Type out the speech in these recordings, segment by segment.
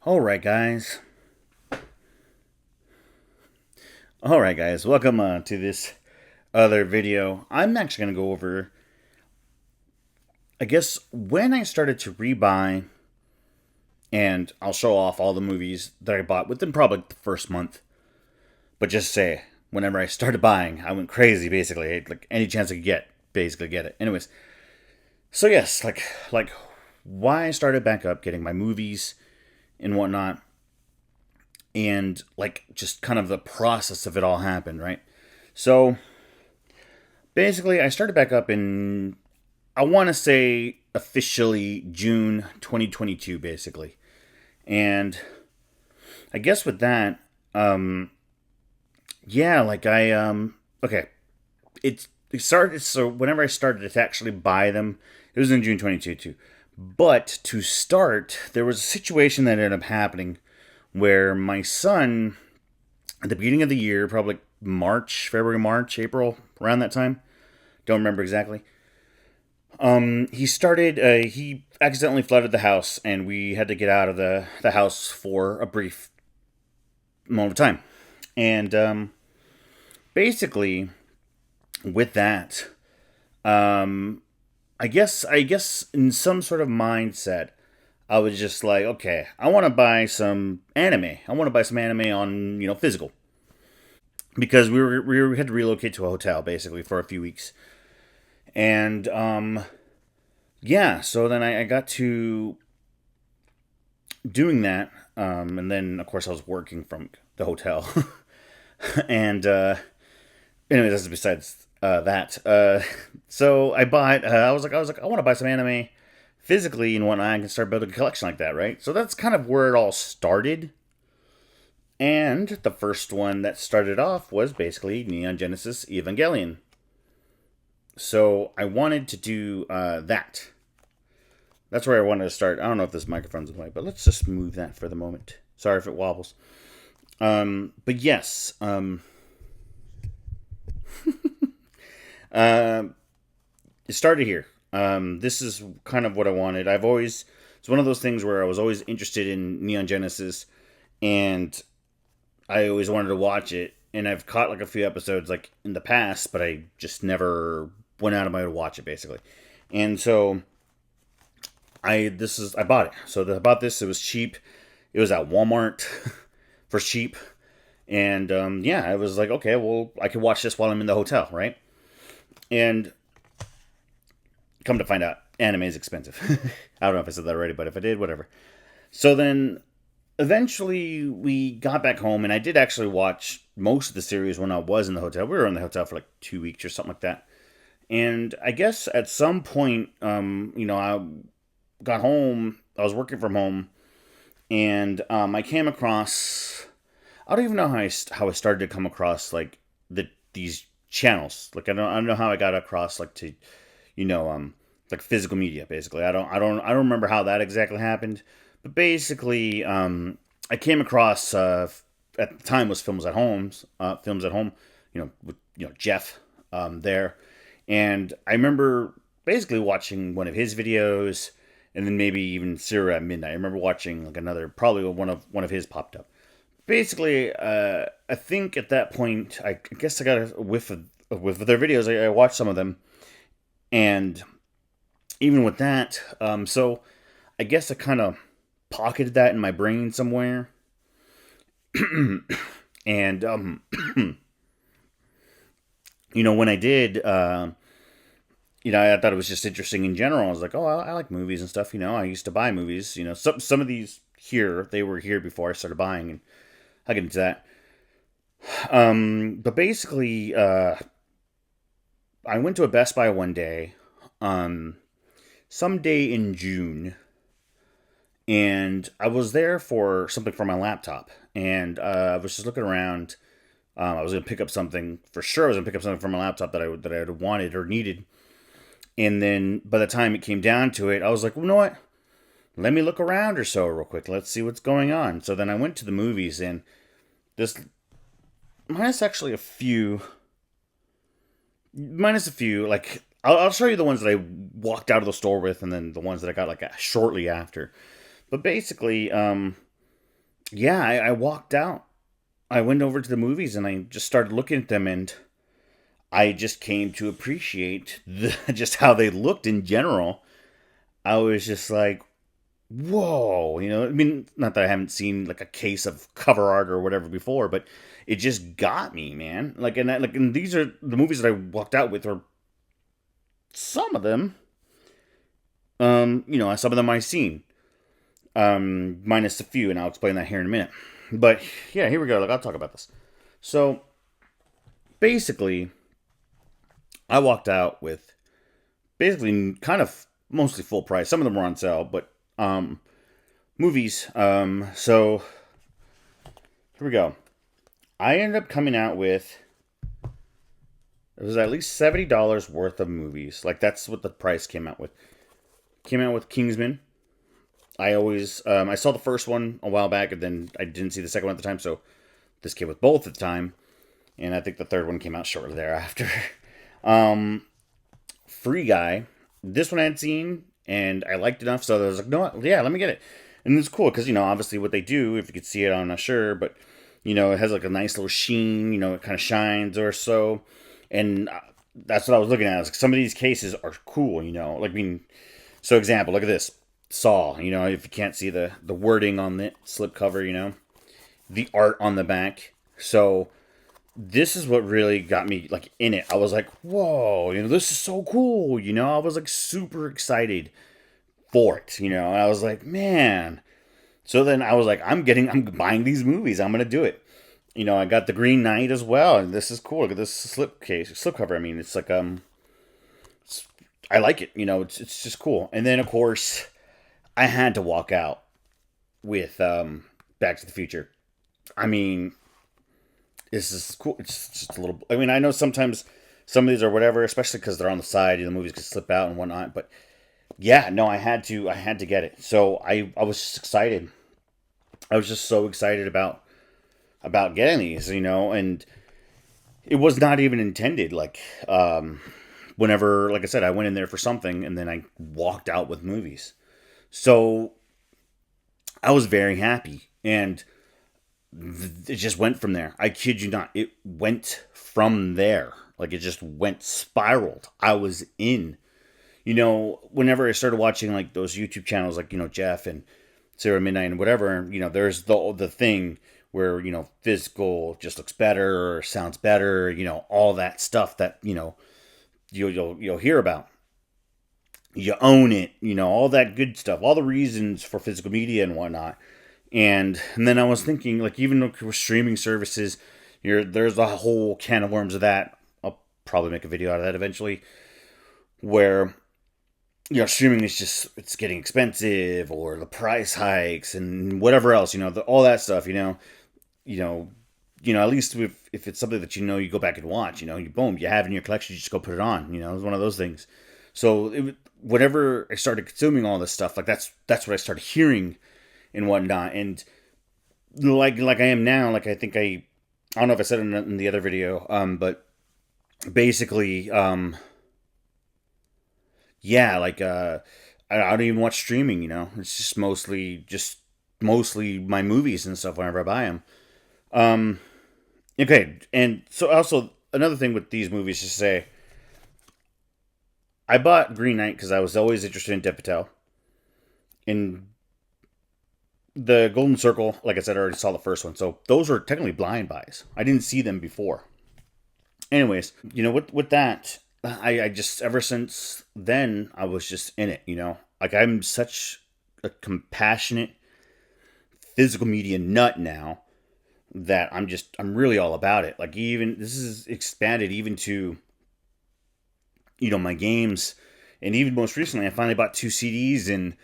Alright, guys. Alright, guys. Welcome to this other video. I'm actually going to go over, I guess, when I started to rebuy, and I'll show off all the movies that I bought within probably the first month. But just say, whenever I started buying, I went crazy, basically. Like, any chance I could get, basically get it. Anyways, so yes, like why I started back up getting my movies and whatnot, and like just kind of the process of it all happened, right? So basically, I started back up in, I want to say officially June 2022, basically. And I guess with that, yeah, like okay, it started. So whenever I started to actually buy them, it was in June 22 too. But to start, there was a situation that ended up happening where my son, at the beginning of the year, probably March, February, March, April, around that time, don't remember exactly. He started. He accidentally flooded the house, and we had to get out of the house for a brief moment of time. And basically, with that, um, I guess in some sort of mindset, I was just like, okay, I want to buy some anime. I want to buy some anime on physical, because we had to relocate to a hotel basically for a few weeks, and yeah, so then I got to doing that, and then of course I was working from the hotel, and anyway, that's besides that. So I bought. I was like, I want to buy some anime physically and whatnot. I can start building a collection like that, right? So that's kind of where it all started. And the first one that started off was basically Neon Genesis Evangelion. So I wanted to do that. That's where I wanted to start. I don't know if this microphone's in the way, but let's just move that for the moment. Sorry if it wobbles. But yes, uh, it started here. This is kind of what I wanted. It's one of those things where I was always interested in Neon Genesis, and I always wanted to watch it. And I've caught like a few episodes like in the past, but I just never went out of my way to watch it basically. And so I bought it. So I bought this. It was cheap. It was at Walmart for cheap. And yeah, I was like, okay, well, I could watch this while I'm in the hotel, right? And come to find out, anime is expensive. I don't know if I said that already, but if I did, whatever. So then eventually we got back home, and I did actually watch most of the series when I was in the hotel. We were in the hotel for like 2 weeks or something like that. And I guess at some point, I got home. I was working from home, and I came across. I don't even know how I started to come across like these channels. Like I don't know how I got across like to, you know, like physical media. Basically, I don't remember how that exactly happened. But basically, I came across at the time was films at home. With Jeff there, and I remember basically watching one of his videos, and then maybe even Zero at Midnight. I remember watching like another, probably one of his popped up. Basically, I think at that point, I guess I got a whiff with their videos. I watched some of them, and even with that, so I guess I kind of pocketed that in my brain somewhere, and when I did, I thought it was just interesting in general. I was like, oh, I like movies and stuff. I used to buy movies. Some of these here, they were here before I started buying, and I'll get into that. But basically, I went to a Best Buy one day, um, some day in June, and I was there for something for my laptop, and I was just looking around. I was gonna pick up something for sure. I was gonna pick up something for my laptop that I had wanted or needed, and then by the time it came down to it, I was like, well, you know what? Let me look around or so real quick. Let's see what's going on. So then I went to the movies, and this minus actually a few, minus a few. Like I'll show you the ones that I walked out of the store with, and then the ones that I got like shortly after. But basically, yeah, I walked out. I went over to the movies and I just started looking at them, and I just came to appreciate just how they looked in general. I was just like, whoa, I mean, not that I haven't seen like a case of cover art or whatever before, but it just got me, man. And these are the movies that I walked out with, or some of them, some of them I've seen, minus a few, and I'll explain that here in a minute. But yeah, here we go. Like, I'll talk about this. So basically, I walked out with basically kind of mostly full price. Some of them were on sale, but movies. So here we go. I ended up coming out with, it was at least $70 worth of movies. Like, that's what the price came out with. Came out with Kingsman. I saw the first one a while back, and then I didn't see the second one at the time, so this came with both at the time, and I think the third one came out shortly thereafter. Free Guy. This one I had seen, and I liked it enough, so I was like, no, yeah, let me get it. And it's cool because obviously what they do, if you could see it, I'm not sure, but it has like a nice little sheen. It kind of shines or so, and that's what I was looking at. I was like, some of these cases are cool. Like, I mean, so example, look at this Saw. If you can't see the wording on the slip cover, the art on the back. So this is what really got me like in it. I was like, whoa, this is so cool. I was like super excited for it. And I was like, man. So then I was like, I'm buying these movies. I'm gonna do it. I got the Green Knight as well, and this is cool. Look at this slip cover. I mean, it's like I like it. It's just cool. And then of course, I had to walk out with Back to the Future. I mean, this is cool. It's just a little. I mean, I know sometimes some of these are whatever, especially because they're on the side. The movies could slip out and whatnot. But yeah, no, I had to. I had to get it. So I was just excited. I was just so excited about getting these, and it was not even intended. Like, whenever, like I said, I went in there for something, and then I walked out with movies. So I was very happy, and it just went from there. I kid you not, it went from there. Like, it just went spiraled. I was in. Whenever I started watching like those YouTube channels, like Jeff and Sarah Midnight and whatever, there's the thing where physical just looks better or sounds better, all that stuff that you'll hear about. You own it, all that good stuff, all the reasons for physical media and whatnot. And then I was thinking, like, even with streaming services, there's a whole can of worms of that. I'll probably make a video out of that eventually, where streaming is just, it's getting expensive, or the price hikes and whatever else, all that stuff, at least if it's something that you go back and watch, you boom, you have it in your collection, you just go put it on, it's one of those things. So whenever I started consuming all this stuff, like that's what I started hearing and whatnot, and like I am now, like I think I don't know if I said it in the other video, but basically, yeah, like I don't even watch streaming, it's just mostly my movies and stuff whenever I buy them. Okay, and so also another thing with these movies is to say, I bought Green Knight because I was always interested in Dev Patel. In the Golden Circle, like I said, I already saw the first one, so those were technically blind buys. I didn't see them before. Anyways, with that, I just, ever since then, I was just in it. Like, I'm such a compassionate physical media nut now that I'm really all about it. Like, even this is expanded even to my games, and even most recently, I finally bought 2 CDs in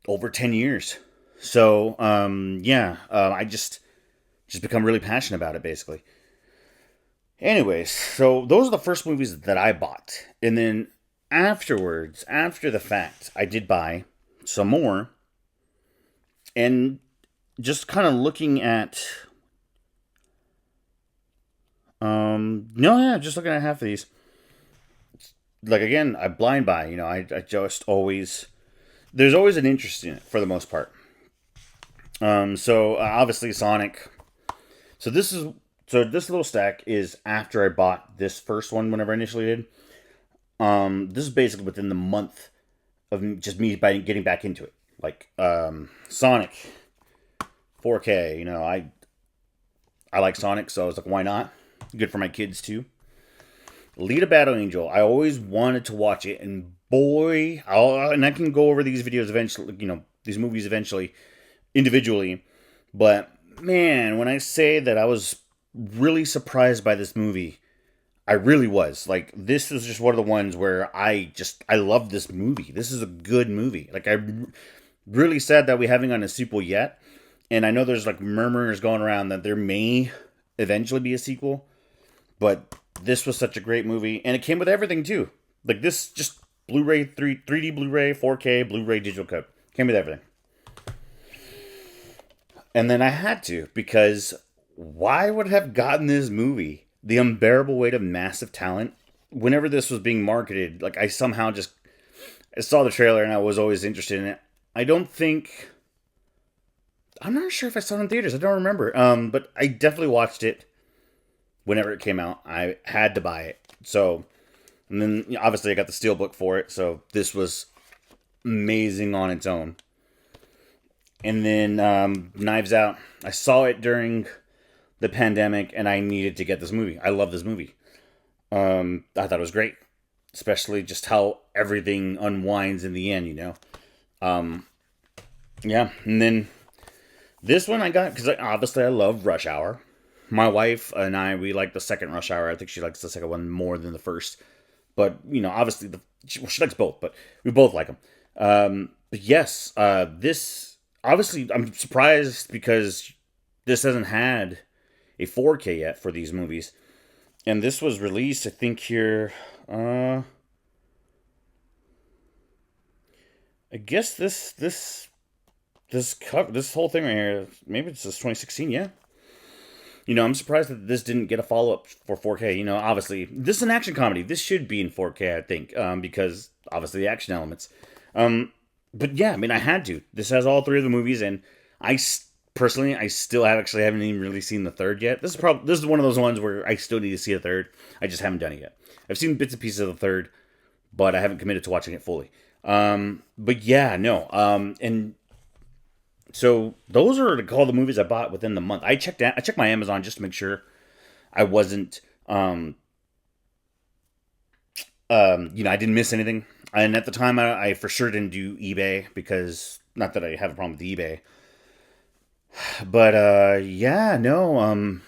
over 10 years. So yeah, I just become really passionate about it, basically. Anyways, so those are the first movies that I bought, and then afterwards, after the fact, I did buy some more, and just kind of looking at no, yeah, just looking at half of these. Like, again, I blind buy. I just always, there's always an interest in it for the most part. So obviously Sonic. So this is so this little stack is after I bought this first one whenever I initially did. This is basically within the month of just me by getting back into it. Like Sonic 4K. I like Sonic, so I was like, why not? Good for my kids too. Lead a Battle Angel. I always wanted to watch it, and boy, and I can go over these videos eventually. These movies eventually individually, but man, when I say that I was really surprised by this movie, I really was. Like, this was just one of the ones where I love this movie. This is a good movie. Like, I'm really sad that we haven't gotten a sequel yet. And I know there's like murmurs going around that there may eventually be a sequel, but this was such a great movie, and it came with everything too. Like this, just Blu-ray 3D Blu-ray, 4K Blu-ray digital cut came with everything. And then I had to, because why would I have gotten this movie? The Unbearable Weight of Massive Talent. Whenever this was being marketed, like I somehow just I saw the trailer and I was always interested in it. I don't think I'm not sure if I saw it in theaters. I don't remember. But I definitely watched it whenever it came out. I had to buy it. So, and then obviously I got the steelbook for it. So this was amazing on its own. And then Knives Out. I saw it during the pandemic, and I needed to get this movie. I love this movie. I thought it was great, especially just how everything unwinds in the end. Yeah. And then this one I got because obviously I love Rush Hour. My wife and I, we like the second Rush Hour. I think she likes the second one more than the first. But obviously she likes both, but we both like them. But yes, this obviously I'm surprised because this hasn't had a 4K yet for these movies, and this was released I think here. I guess this whole thing right here, maybe it's just 2016. Yeah. I'm surprised that this didn't get a follow up for 4K. Obviously, this is an action comedy. This should be in 4K, I think, because obviously the action elements. But yeah, I mean, I had to. This has all three of the movies, and personally, I still haven't even really seen the third yet. This is one of those ones where I still need to see a third. I just haven't done it yet. I've seen bits and pieces of the third, but I haven't committed to watching it fully. But yeah, no. And so those are all the movies I bought within the month. I checked my Amazon just to make sure I wasn't, I didn't miss anything. And at the time, I for sure didn't do eBay because not that I have a problem with eBay, but yeah, no,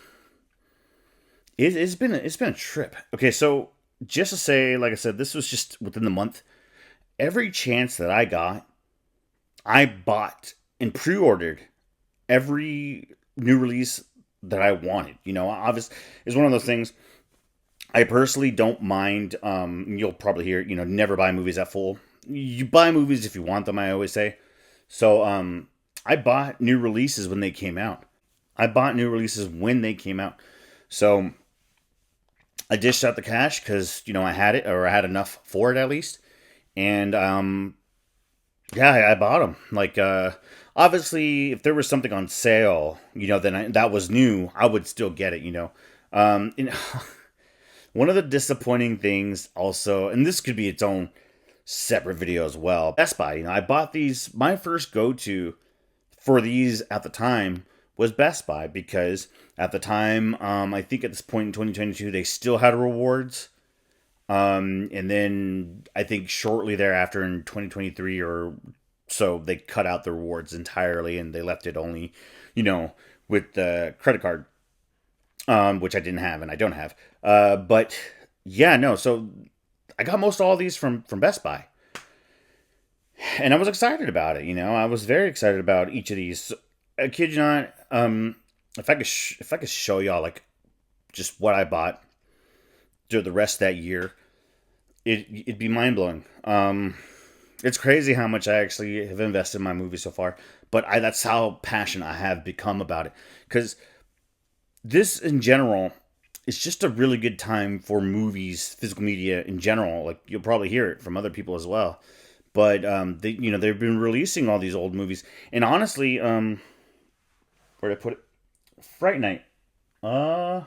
it's been a trip. Okay, so just to say, like I said, this was just within the month. Every chance that I got, I bought and pre-ordered every new release that I wanted. Obviously, it's one of those things. I personally don't mind. You'll probably hear, never buy movies at full. You buy movies if you want them. I always say. So, I bought new releases when they came out. So I dished out the cash because I had it, or I had enough for it at least, and yeah, I bought them. Like, obviously, if there was something on sale, then that was new, I would still get it. And one of the disappointing things, also, and this could be its own separate video as well. Best Buy. I bought these. My first go-to for these at the time was Best Buy because at the time, I think at this point in 2022, they still had rewards. And then I think shortly thereafter in 2023 or so, they cut out the rewards entirely and they left it only, with the credit card, which I didn't have and I don't have. But yeah, no. So I got most all these from Best Buy, and I was excited about it. I was very excited about each of these. I kid you not. If I could show y'all like just what I bought through the rest of that year, it'd be mind blowing. It's crazy how much I actually have invested in my movie so far, but that's how passionate I have become about it. Because this in general is just a really good time for movies, physical media in general. Like you'll probably hear it from other people as well. But they've been releasing all these old movies, and honestly, Where'd I put it? Fright Night. Uh,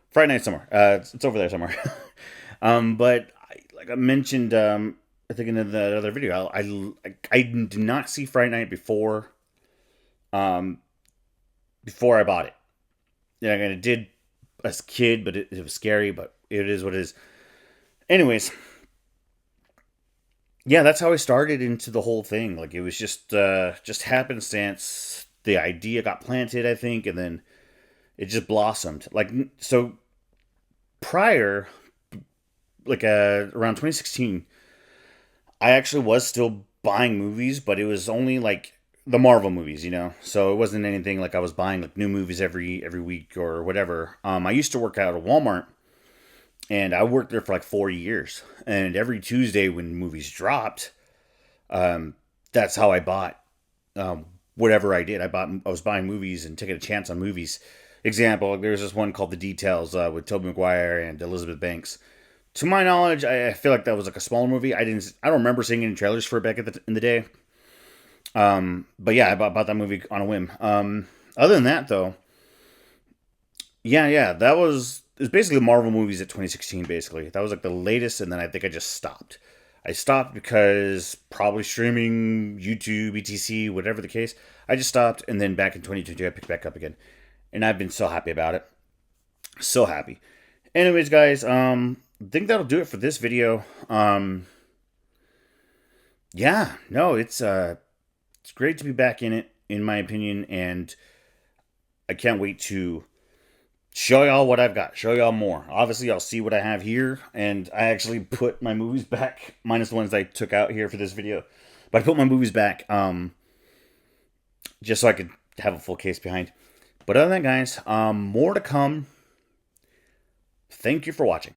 Fright Night somewhere. It's over there somewhere. But like I mentioned, I think in the other video, I did not see Fright Night um, before I bought it. Yeah, and it did as a kid, but it was scary. But it is what it is. Anyways, yeah, that's how I started into the whole thing. Like it was just happenstance. The idea got planted, I think, and then it just blossomed. Like so prior, like around 2016, I actually was still buying movies, but it was only like the Marvel movies, you know. So it wasn't anything like I was buying like new movies every week or whatever. I used to work out at Walmart, and I worked there for like 4 years. And every Tuesday when movies dropped, um, that's how I bought whatever I did. I was buying movies and taking a chance on movies. Example, there's this one called The Details with Tobey Maguire and Elizabeth Banks. To my knowledge, I feel like that was like a smaller movie. I don't remember seeing any trailers for it back in the day. But yeah, I bought that movie on a whim. Other than that, though, yeah, that was it was basically Marvel movies at 2016. Basically, that was like the latest, and then I think I just stopped. I stopped because probably streaming, YouTube, etc., whatever the case. I just stopped, and then back in 2022, I picked back up again, and I've been so happy about it. So happy. Anyways, guys, I think that'll do it for this video. Yeah, no, it's great to be back in it, in my opinion, and I can't wait to show y'all what I've got, show y'all more. Obviously, I'll see what I have here, and I actually put my movies back, minus the ones I took out here for this video. But I put my movies back, just so I could have a full case behind. But other than that, guys, more to come. Thank you for watching.